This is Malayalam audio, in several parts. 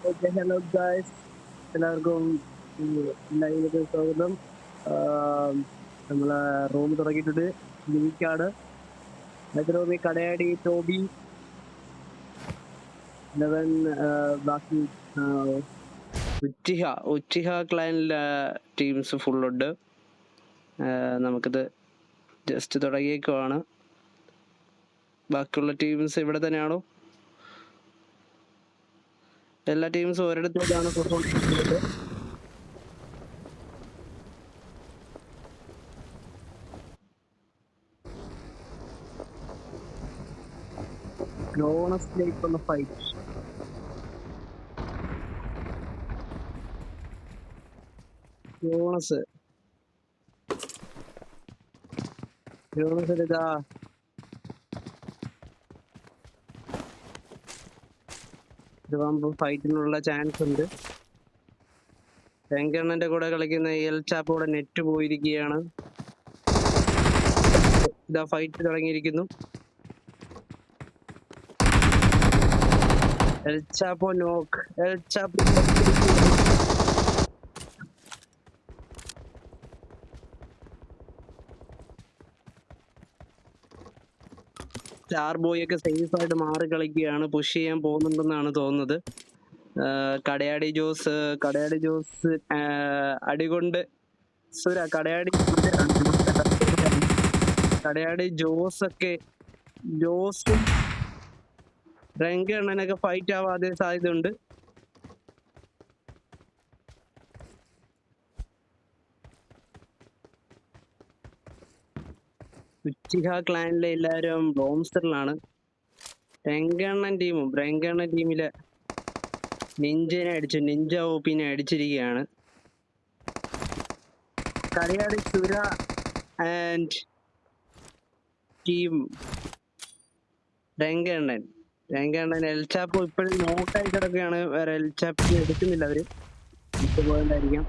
ഓക്കെ ഹലോ ഗായ്സ്, എല്ലാവർക്കും ലൈവിലേക്ക് സ്വാഗതം. നമ്മളെ റൂം തുടങ്ങിയിട്ടുണ്ട്. ലിമിക്കാണ് റൂമിൽ കടയാടി ടോബി ലെവൻ ബാക്കി ഉച്ചിഹ ക്ലൈനിലെ ടീംസ് ഫുള്ളുണ്ട്. നമുക്കിത് ജസ്റ്റ് തുടങ്ങിയേക്കുവാണ്. ബാക്കിയുള്ള ടീംസ് ഇവിടെ തന്നെയാണോ? എല്ലാ ടീംസും ഒരിടത്തോട്ടാണ് പോയിക്കൊണ്ടിരിക്കുന്നത്. ഗ്ലോണസിലേക്കുള്ള ഫൈറ്റ്. ഗ്ലോണസ് ഇതാ ഫൈറ്റിനുള്ള ചാൻസ് ഉണ്ട്. വെങ്കണ്ണന്റെ കൂടെ കളിക്കുന്ന എൽ ചാപ്പോടെ നെറ്റ് പോയിരിക്കുകയാണ്. ഇതാ ഫൈറ്റ് തുടങ്ങിയിരിക്കുന്നു. എൽ ചാപ്പോ നോക്ക്. എൽ ചാപ്പോ സ്റ്റാർ ബോയ് ഒക്കെ സേഫ് ആയിട്ട് മാറി കളിക്കുകയാണ്. പുഷ് ചെയ്യാൻ പോകുന്നുണ്ടെന്നാണ് തോന്നുന്നത്. കടയാടി ജോസ് അടികൊണ്ട് സുര കടയാടി ജോസും രംഗണ്ണനൊക്കെ ഫൈറ്റ് ആവാതെ സാധ്യതയുണ്ട്. ഉച്ചിഹ ക്ലാനിലെ എല്ലാവരും ബോംസ്റ്ററിലാണ്. രംഗണ്ണൻ ടീമിലെ നിഞ്ചനെ അടിച്ചു. നിഞ്ച ഓപ്പിനെ അടിച്ചിരിക്കുകയാണ്. കടയാടി സുര ആൻഡ് ടീം രംഗണ്ണൻ എൽചാപ്പോ ഇപ്പോഴും നോക്കായി കിടക്കുകയാണ്. വേറെ എൽചാപ്പിനെ എടുക്കുന്നില്ല അവര്. പോയതായിരിക്കാം.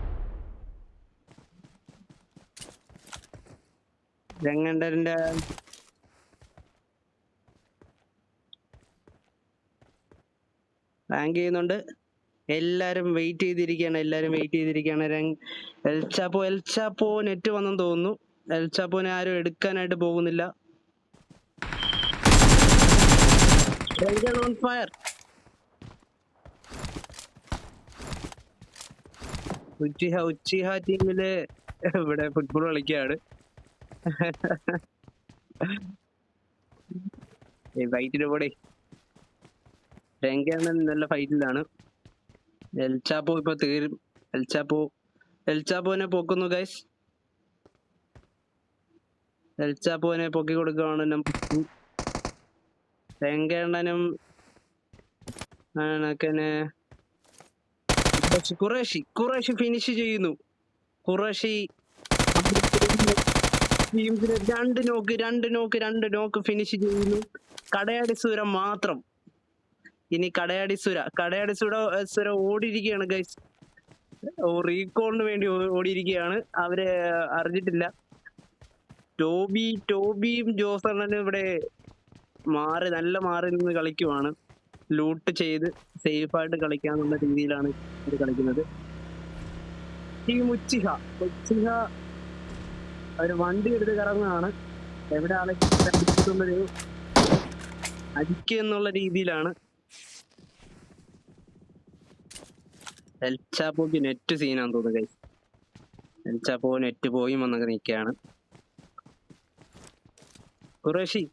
രംഗണ്ണന്റെ റാങ്ക് ചെയ്യുന്നുണ്ട്. എല്ലാരും വെയിറ്റ് ചെയ്തിരിക്കുകയാണ്. എൽചാപ്പോ നെറ്റ് വന്നെന്ന് തോന്നുന്നു. എൽചാപ്പോനെ ആരും എടുക്കാനായിട്ട് പോകുന്നില്ല. On fire. ഉച്ചിഹ ടീമില് ഇവിടെ ഫുട്ബോൾ കളിക്കുകയാണ്. ഫൈറ്റിന് പോടെ. രംഗണ്ണൻ നല്ല ഫൈറ്റിലാണ്. എൽചാപ്പോ ഇപ്പൊ തീരും. എൽചാപ്പോനെ പൊക്കുന്നു ഗൈസ്. എൽചാപ്പോനെ പൊക്കി കൊടുക്കുകയാണ്. രംഗണ്ണനും ഖുറേഷി ഫിനിഷ് ചെയ്യുന്നു. ഖുറേഷി ടീംസിന് രണ്ട് നോക്ക് ഫിനിഷ് ചെയ്യുന്നു. കടയാടി സുര മാത്രം. ഇനി കടയാടി സുര ഓടിയിരിക്കുകയാണ് ഗൈസ്. റീകോളിന് വേണ്ടി ഓടിയിരിക്കുകയാണ്. അവര് അറിഞ്ഞിട്ടില്ല. ടോബിയും ജോസണ്ണനും ഇവിടെ മാറി നിന്ന് കളിക്കുവാണ്. ലൂട്ട് ചെയ്ത് സേഫായിട്ട് കളിക്കാന്നുള്ള രീതിയിലാണ് ഇത് കളിക്കുന്നത്. ടീം ഉച്ചിഹ അവര് വണ്ടി എടുത്ത് കറങ്ങുകയാണ്. എവിടെ ആളെന്നുള്ളൊരു അടിക്കുക രീതിയിലാണ്. എൽചാപ്പോക്ക് നെറ്റ് സീനാന്ന് തോന്നുന്നു ഗൈസ്. എൽചാപ്പോ നെറ്റ് പോയി വന്നൊക്കെ നിൽക്കുകയാണ്.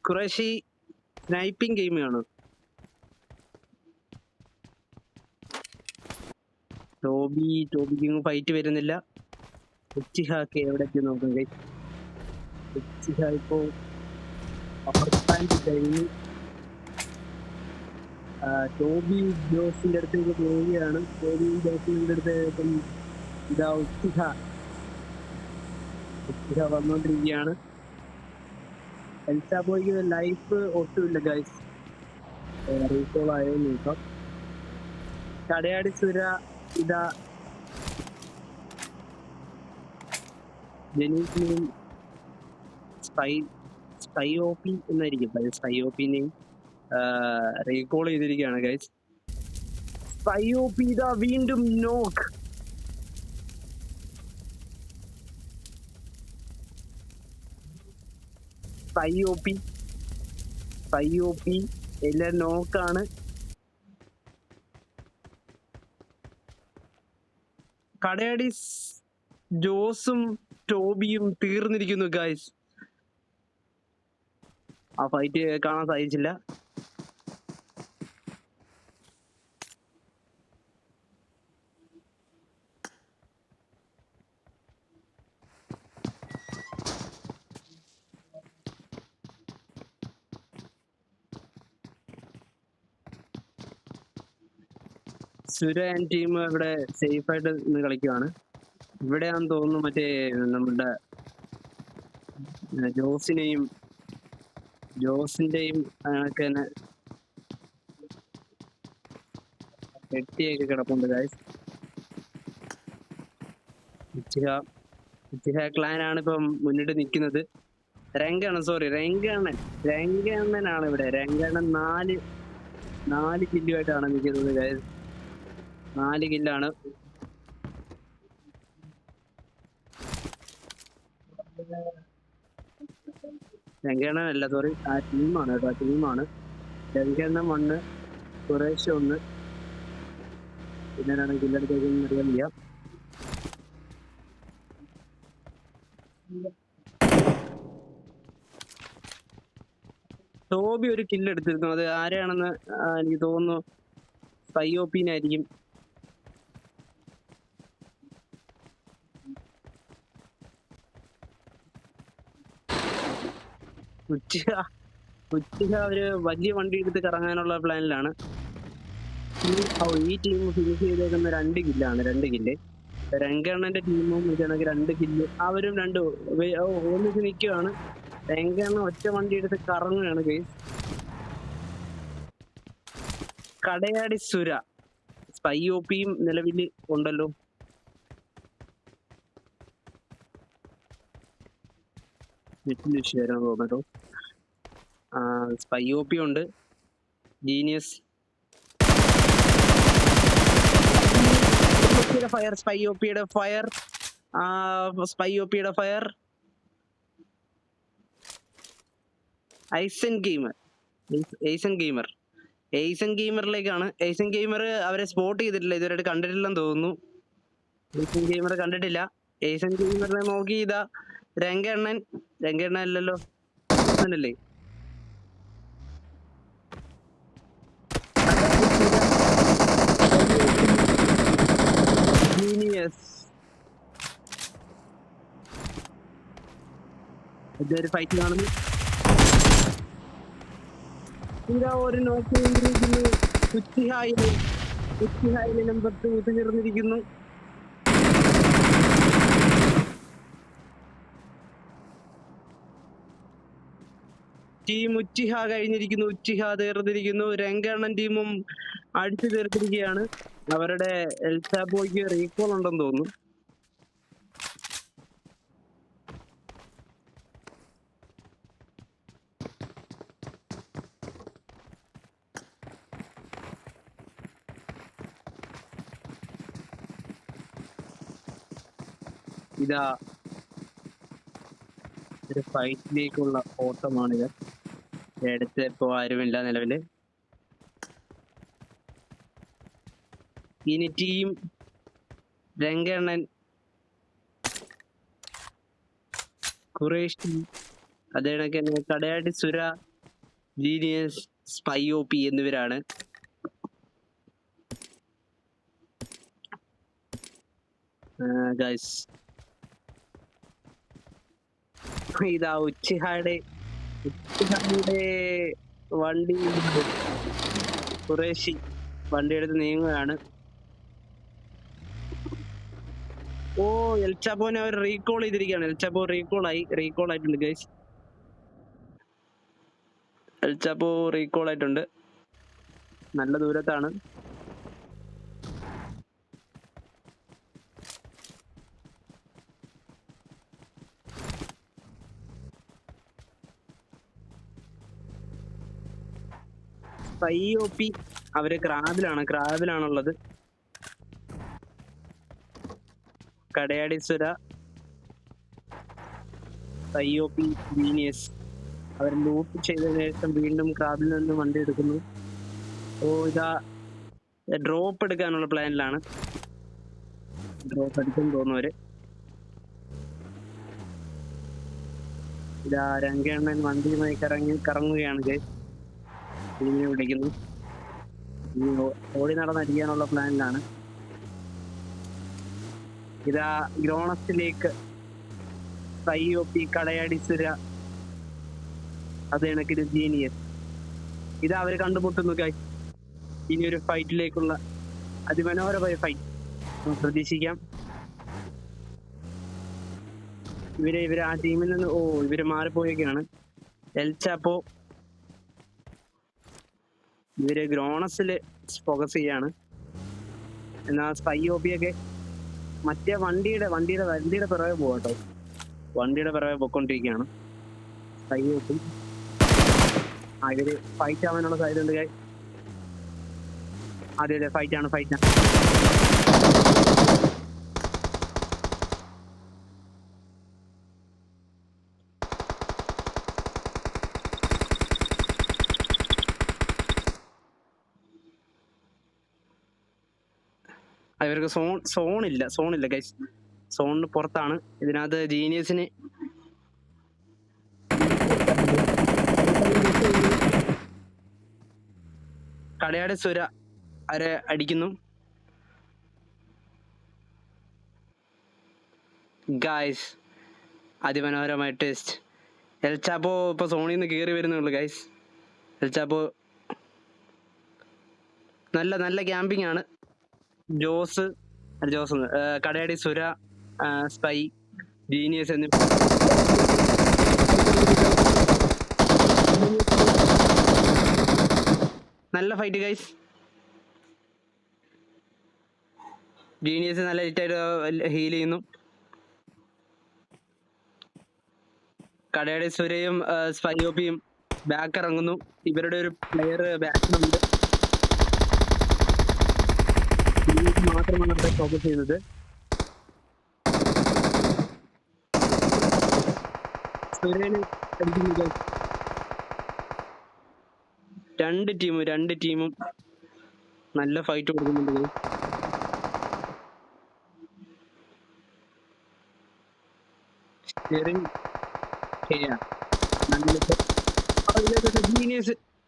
ഖുറേഷി സ്നൈപ്പിംഗ് ഗെയിമാണ്. ടോബിക്ക് ഫൈറ്റ് വരുന്നില്ല. ഉച്ചിഹാക്ക് എവിടെ എത്തി നോക്കും ഗൈസ്. ഉച്ചിഹ ഇപ്പോ കഴിഞ്ഞു. ടോബി ജോസിന്റെ അടുത്തേക്ക് പോവുകയാണ്. ജോസിന്റെ അടുത്ത് ഇതാ ഉച്ചിഹ വന്നോണ്ടിരിക്കുകയാണ്. എൽചാപ്പോയ്ക്ക് ലൈഫ് ഒട്ടുമില്ല ഗൈസ്. റീകോൾ ആയോ നോക്കാം. കടയാടി സുര ഇതാ ജനീഷിനെയും സ്പൈ ഓപ്പി എന്നായിരിക്കും. സ്പൈ ഓപ്പിനെയും റീകോൾ ചെയ്തിരിക്കുകയാണ് ഗൈസ്. പയ്യോപ്പി ഇതാ വീണ്ടും നോക്ക്. പയ്യോപ്പി എല്ലാം നോക്കാണ്. കടയടി ജോസും ടോബിയും തീർന്നിരിക്കുന്നു ഗൈസ്. ആ ഫൈറ്റ് കാണാൻ സാധിച്ചില്ല. സുര ആൻഡ് ടീം ഇവിടെ സേഫ് ആയിട്ട് നിന്ന് കളിക്കുവാണ്. ഇവിടെയാണെന്ന് തോന്നുന്നു മറ്റേ നമ്മുടെ ജോസിന്റെയും ഒക്കെ തന്നെ പെട്ടിയൊക്കെ കിടപ്പുണ്ട് ഗൈസ്. ഉച്ചിഹ ക്ലാൻ ആണ് ഇപ്പം മുന്നിട്ട് നിൽക്കുന്നത്. രംഗണ്ണനാണ് ഇവിടെ. രംഗണ്ണൻ നാല് കില്ലുമായിട്ടാണ് നിൽക്കുന്നത് ഗൈസ്. 4 കില്ലാണ്. രംഗണ്ണനല്ല, സോറി, ആ ടീമാണ് കേട്ടോ. ടീമാണ് രംഗണ്ണൻ 1, കുറേശ്ശെ 1, പിന്നെ കില്ലെടുത്തേക്കൊന്നും അറിയാൻ വയ്യ. ടോബി ഒരു കില്ലെടുത്തിരുന്നു. അത് ആരെയാണെന്ന് എനിക്ക് തോന്നുന്നു പയ്യോപ്പീനായിരിക്കും. ഉച്ചിക ഒരു വലിയ വണ്ടി എടുത്ത് കറങ്ങാനുള്ള പ്ലാനിലാണ്. ഈ ടീം ഫിനിഷ് ചെയ്തേക്കുന്ന 2 കില്ലാണ്. 2 കില്ല്. രംഗണ്ണന്റെ ടീമും ഇതാണെങ്കിൽ 2 കില്ല്. അവരും ഒന്നിച്ച് നിൽക്കുകയാണ്. രംഗണ്ണ ഒറ്റ വണ്ടി എടുത്ത് കറങ്ങുകയാണ് ഗൈസ്. കടയാടി സുര പയ്യോപ്പിയും നിലവിൽ ഉണ്ടല്ലോ. തോന്നട്ടോ. പയ്യോപ്പി ഉണ്ട്. Genius fire. സ്പൈയോപ്പിയുടെ ഫയർ. ഏയ്സൺ ഗെയിമറിലേക്കാണ്. ഏയ്സൺ ഗെയിമർ അവരെ സ്പോട്ട് ചെയ്തിട്ടില്ല, ഇതുവരെ കണ്ടിട്ടില്ലെന്ന് തോന്നുന്നു. ഏയ്സൺ ഗെയിമർ കണ്ടിട്ടില്ല. ഏയ്സൺ ഗെയിമറിനെ നോക്കി ഇതാ രംഗണ്ണൻ അല്ലല്ലോ, അല്ലേ? ഇതൊരു ഫൈറ്റ് കാണുന്നു. ഇതാ ഒരു നോക്ക് ചെയ്തിരിക്കുന്നു. ഉച്ചിഹായില് നമ്പർ 2 തീർന്നിരിക്കുന്നു. ടീം ഉച്ചിഹ കഴിഞ്ഞിരിക്കുന്നു. ഉച്ചിഹ തീർന്നിരിക്കുന്നു. രംഗണ്ണൻ ടീമും അടിച്ചു തീർത്തിരിക്കുകയാണ്. അവരുടെ എൽസാബോയ്ക്ക് റീകോൾ ഉണ്ടെന്ന് തോന്നുന്നു. ഇതാ ഒരു ഫൈറ്റിലേക്കുള്ള ഓട്ടമാണിത്. അടുത്ത് ഇപ്പോ ആരുമില്ല നിലവില്. ഇനി ടീം രംഗണ്ണൻ, ഖുറേഷി, അതേ കണക്ക് തന്നെ കടയാടി സുര, ജീനിയസ്, സ്പൈയോപ്പി എന്നിവരാണ്. ഗൈസ് ഇതാ ഉച്ചിഹായുടെ വണ്ടി ഖുറേഷി വണ്ടി എടുത്ത് നീങ്ങുകയാണ്. ഓ, എൽചാപ്പോനെ അവർ റീകോൾ ചെയ്തിരിക്കുകയാണ്. എൽചാപ്പോ റീകോൾ ആയിട്ടുണ്ട് ഗൈസ്. എൽചാപ്പോ റീകോൾ ആയിട്ടുണ്ട്. നല്ല ദൂരത്താണ്. പയ്യോപ്പി അവര് ക്രാബിലാണുള്ളത്. കടയാടിസുര, IOP, ജീനിയസ് അവർ ലൂട്ട് ചെയ്തതിനു ശേഷം വീണ്ടും ക്രാബിൽ നിന്ന് വണ്ടി എടുക്കുന്നു. ഓ ഇതാ ഡ്രോപ്പ് എടുക്കാനുള്ള പ്ലാനിലാണ്. ഡ്രോപ്പ് എടുക്കും തോന്നുന്നവര്. ഇതാ രംഗണ്ണൻ വണ്ടിയുമായി കറങ്ങുകയാണ്. ടീമിനെ വിളിക്കുന്നു. ഓടി നടന്നടിക്കാനുള്ള പ്ലാനിലാണ്. ഇതാ ഗ്രോണസിലേക്ക് IOP, കടയാടിസുര, അത് കണക്കിന് ജീനിയസ്. ഇതാ അവര് കണ്ടുമുട്ടുന്നു ഗൈസ്. ഇനി ഒരു ഫൈറ്റിലേക്കുള്ള അതിമനോഹരമായ ഫൈറ്റ് പ്രതീക്ഷിക്കാം. ഇവര് ആ ടീമിൽ നിന്ന് ഇവര് മാറിപ്പോയൊക്കെയാണ്. എൽചാപ്പോ ഇവര് ഗ്രോണസില് ഫോക്കസ് ചെയ്യാണ്. എന്നാൽ IOP ഒക്കെ മറ്റേ വണ്ടിയുടെ പിറകെ പോകട്ടോ. വണ്ടിയുടെ പിറകെ പോയിക്കൊണ്ടിരിക്കുകയാണ് IOP. ഇവര് ഫൈറ്റ് ആവാനുള്ള സാധ്യത ഉണ്ട്. അതെ ഫൈറ്റ് ആണ്. ഇവർക്ക് സോണില്ല ഗൈസ്. സോണിന് പുറത്താണ്. ഇതിനകത്ത് ജീനിയസിന് കടയാടിസുര അവരെ അടിക്കുന്നു. ഗൈസ് അതിമനോഹരമായ ടെസ്റ്റ്. എൽചാപ്പോ ഇപ്പൊ സോണിൽ നിന്ന് കയറി വരുന്നുള്ളൂ ഗൈസ്. എൽചാപ്പോ നല്ല ക്യാമ്പിംഗ് ആണ്. ജോസ് കടയാടിസുര, സ്പൈ, ജീനിയസ് എന്നിവ നല്ല ഫൈറ്റ് ഗൈസ്. ജീനിയസ് നല്ല ഹിറ്റായിട്ട് ഹീൽ ചെയ്യുന്നു. കടയാടിസുരയും IOPയും ബാക്ക് ഇറങ്ങുന്നു. ഇവരുടെ ഒരു പ്ലെയർ ബാക്കിലുണ്ട്. മാത്രമാണ് അവിടെ ഫോക്കസ് ചെയ്യുന്നത്. രണ്ട് ടീമും നല്ല ഫൈറ്റ് കൊടുക്കുന്നുണ്ട്.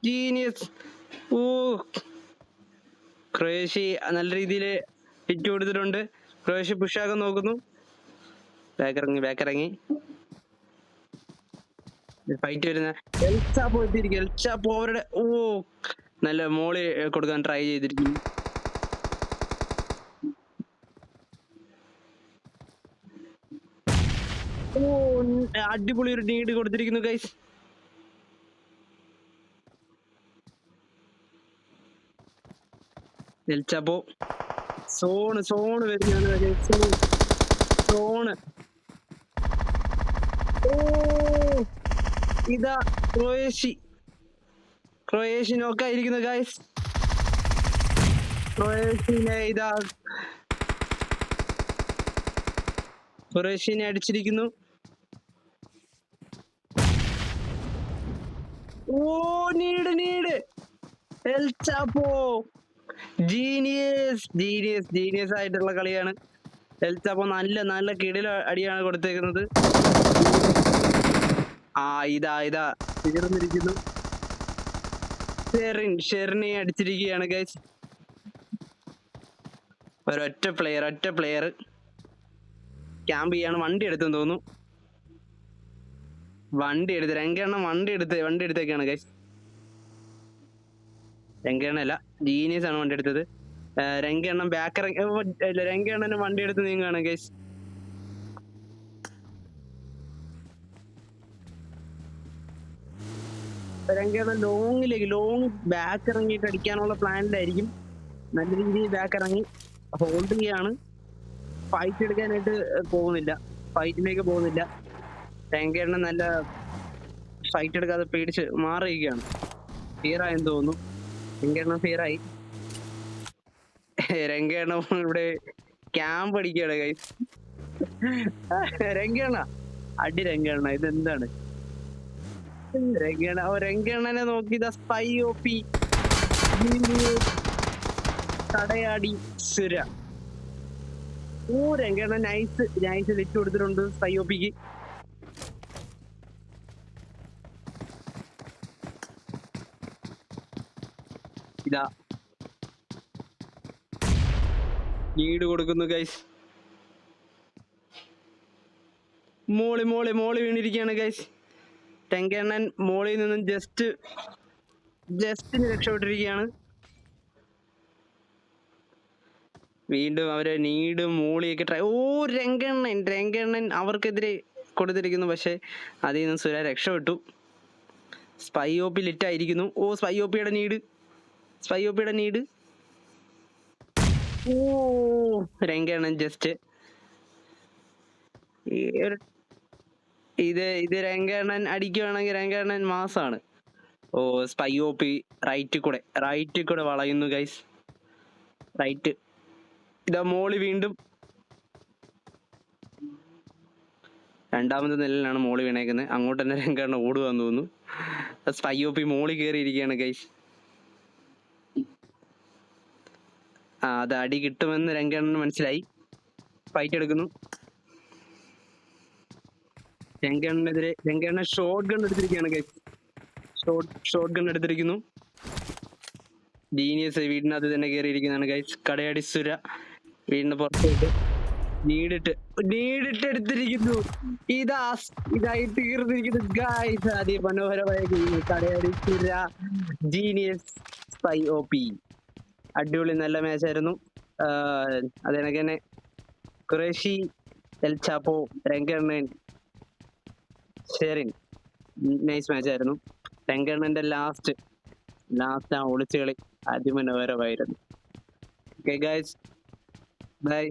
ജീനിയസ് ക്രൊയേഷ്യ നല്ല രീതിയിൽ ഹിറ്റ് കൊടുത്തിട്ടുണ്ട്. ക്രൊയേഷ്യ പുഷാക്കാൻ നോക്കുന്നു. ബാക്കിറങ്ങി ഫൈറ്റ് വരുന്ന എൽചാപ്പോ എത്തിയിരിക്കും. എൽചാപ്പോ അവരുടെ നല്ല മോളി കൊടുക്കാൻ ട്രൈ ചെയ്തിരിക്കുന്നു. അടിപൊളി ഒരു നീഡ് കൊടുത്തിരിക്കുന്നു ഗൈസ്. എൽചാപ്പോ സോണ് വരുന്നതാണ്. സോണ് ഇതാ ക്രൊയേഷ്യ നോക്കായിരിക്കുന്നു ഗൈസ്. ക്രൊയേഷ്യനെ അടിച്ചിരിക്കുന്നു. നീഡ് എൽചാപ്പോ ജീനിയസ് ആയിട്ടുള്ള കളിയാണ്. എൽചാപ്പോ നല്ല കിടില അടിയാണ് കൊടുത്തേക്കുന്നത്. ഇതാ തീർന്നിരിക്കുന്നു. ഷെറിനെ അടിച്ചിരിക്കുകയാണ് ഗൈസ്. ഒറ്റ പ്ലെയർ ക്യാമ്പ് ചെയ്യാണ്. വണ്ടി എടുത്തെന്ന് തോന്നുന്നു. രംഗെണ്ണം വണ്ടി എടുത്തേക്കാണ് ഗൈസ്. രംഗെണ്ണല്ല, ജീനിയസ് ആണ് വണ്ടി എടുത്തത്. രംഗെണ്ണം രംഗെണ്ണന് വണ്ടി എടുത്ത് നീങ്ങുകയാണ് ഗൈസ്. രംഗെണ്ണൻ ലോങ് ബാക്ക് ഇറങ്ങിയിട്ട് അടിക്കാനുള്ള പ്ലാനിലായിരിക്കും. നല്ല രീതിയിൽ ബാക്ക് ഇറങ്ങി ഹോൾഡ് ചെയ്യാണ്. ഫൈറ്റ് എടുക്കാനായിട്ട് ഫൈറ്റിലേക്ക് പോകുന്നില്ല. രംഗെണ്ണൻ നല്ല ഫൈറ്റ് എടുക്കാതെ പേടിച്ച് മാറിയിരിക്കുകയാണ്. ഫിയറായെന്ന് തോന്നുന്നു. രംഗെണ്ണൻ ഫിയറായി. രംഗേണ്ണ ഇവിടെ ക്യാമ്പ് അടിക്കുകയാണ് ഗൈസ്. രംഗേണ്ണ അടി രംഗേണ്ണ, ഇതെന്താണ് രംഗേണ്ണ? രംഗേണ്ണനെ നോക്കി സ്പൈ OP തടയാടി സുര. രംഗേണ്ണ നൈസ് നൈസ് ലിറ്റ് കൊടുത്തിട്ടുണ്ട് സ്പൈ OPക്ക്. ഇതാ ലീഡ് കൊടുക്കുന്നു ഗൈസ്. മോളി വീണിരിക്കുകയാണ് ഗൈസ്. രംഗേണ്ണൻ മോളിൽ നിന്നും ജസ്റ്റ് രക്ഷപ്പെട്ടിരിക്കുകയാണ്. വീണ്ടും അവരെ നീടും മോളിയൊക്കെ ട്രൈ. രംഗണ്ണൻ അവർക്കെതിരെ കൊടുത്തിരിക്കുന്നു. പക്ഷെ അതിൽ നിന്ന് സുര രക്ഷപ്പെട്ടു. സ്പൈ OP ലിറ്റ് ആയിരിക്കുന്നു. സ്പൈ OPയുടെ നീഡ്. രംഗണ്ണൻ ജസ്റ്റ് ഇത് രംഗണ്ണൻ അടിക്കുവാണെങ്കിൽ രംഗണ്ണൻ മാസാണ്. സ്പൈ OP റൈറ്റിൽ കൂടെ വളയുന്നു ഗൈസ്. റൈറ്റ് ഇതാ മോളി വീണ്ടും രണ്ടാമത്തെ നിലയിലാണ് മോളി വീണേക്കുന്നത്. അങ്ങോട്ട് തന്നെ രംഗണ്ണൻ ഓടുവാന്ന് തോന്നുന്നു. സ്പൈ OP മോളി കയറിയിരിക്കുകയാണ് ഗൈസ്. അത് അടി കിട്ടുമെന്ന് രംഗണ്ണന് മനസ്സിലായി. ഫൈറ്റ് എടുക്കുന്നു. രംഗണ്ണനെതിരെ രംഗണ്ണൻ ഷോട്ട് ഗൺ എടുത്തിരിക്കുകയാണ് ഗൈസ്. ഷോട്ട് ഗൺ എടുത്തിരിക്കുന്നു. ജീനിയസ് വീടിനകത്ത് തന്നെ കയറിയിരിക്കുന്നതാണ് ഗൈസ്. കടയാടി സുര വീടിന് പുറത്തോട്ട് നീടിട്ട് എടുത്തിരിക്കുന്നു. ഇതായി തീർന്നിരിക്കുന്നു ഗൈസ്. അതിമനോഹരമായ കടയാടി സുര ജീനിയസ് സ്പൈ OP. അടിപൊളി നല്ല മാച്ചായിരുന്നു. അതിനൊക്കെ തന്നെ Qureshi, El Chapo, Rangannan, Sherin nice മാച്ചായിരുന്നു. രംഗണ്ണന്റെ ലാസ്റ്റ് ആ ഒളിച്ചുകളി അതിമനോഹരമായിരുന്നു. Okay guys, by.